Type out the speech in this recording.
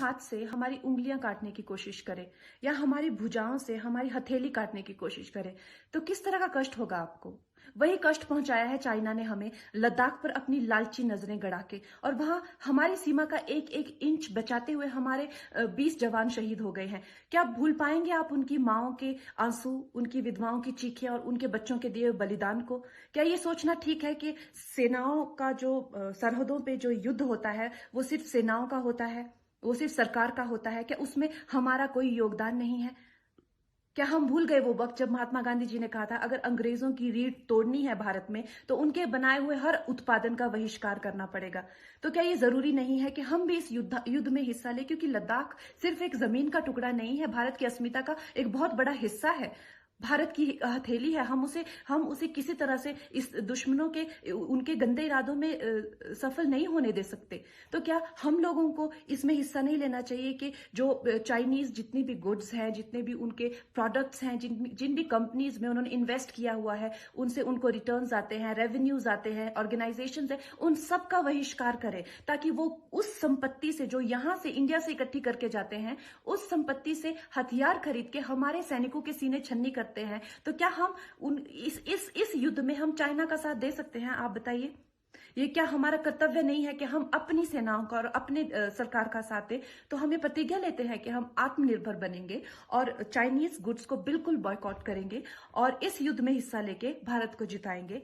हाथ से हमारी उंगलियां काटने की कोशिश करे या हमारी भुजाओं से हमारी हथेली काटने की कोशिश करे, तो किस तरह का कष्ट होगा आपको? वही कष्ट पहुंचाया है चाइना ने हमें लद्दाख पर अपनी लालची नजरें गड़ा के, और वहां हमारी सीमा का एक एक इंच बचाते हुए हमारे 20 जवान शहीद हो गए हैं। क्या भूल पाएंगे आप उनकी माओं के आंसू, उनकी विधवाओं की चीखें और उनके बच्चों के दिए बलिदान को? क्या ये सोचना ठीक है कि सेनाओं का जो सरहदों पे जो युद्ध होता है वो सिर्फ सेनाओं का होता है, वो सिर्फ सरकार का होता है? क्या उसमें हमारा कोई योगदान नहीं है? क्या हम भूल गए वो वक्त जब महात्मा गांधी जी ने कहा था अगर अंग्रेजों की रीढ़ तोड़नी है भारत में तो उनके बनाए हुए हर उत्पादन का बहिष्कार करना पड़ेगा? तो क्या ये जरूरी नहीं है कि हम भी इस युद्ध में हिस्सा लें? क्योंकि लद्दाख सिर्फ एक जमीन का टुकड़ा नहीं है, भारत की अस्मिता का एक बहुत बड़ा हिस्सा है, भारत की हथेली है। हम उसे किसी तरह से इस दुश्मनों के उनके गंदे इरादों में सफल नहीं होने दे सकते। तो क्या हम लोगों को इसमें हिस्सा नहीं लेना चाहिए कि जो चाइनीज जितनी भी गुड्स हैं, जितने भी उनके प्रोडक्ट्स हैं, जिन भी कंपनीज में उन्होंने इन्वेस्ट किया हुआ है, उनसे उनको रिटर्न्स आते हैं, रेवेन्यूज आते हैं, ऑर्गेनाइजेशन है, उन सब का बहिष्कार करें, ताकि वो उस संपत्ति से जो यहां से इंडिया से इकट्ठी करके जाते हैं, उस संपत्ति से हथियार खरीद के हमारे सैनिकों के सीने छन्नी करते हैं। तो क्या हम इस युद्ध में हम चाइना का साथ दे सकते हैं? आप बताइए। ये क्या हमारा कर्तव्य नहीं है कि हम अपनी सेनाओं का और अपने सरकार का साथ दें? तो हमें प्रतिज्ञा लेते हैं कि हम आत्मनिर्भर बनेंगे और चाइनीज गुड्स को बिल्कुल बॉयकॉट करेंगे और इस युद्ध में हिस्सा लेके भारत को जिताएंगे।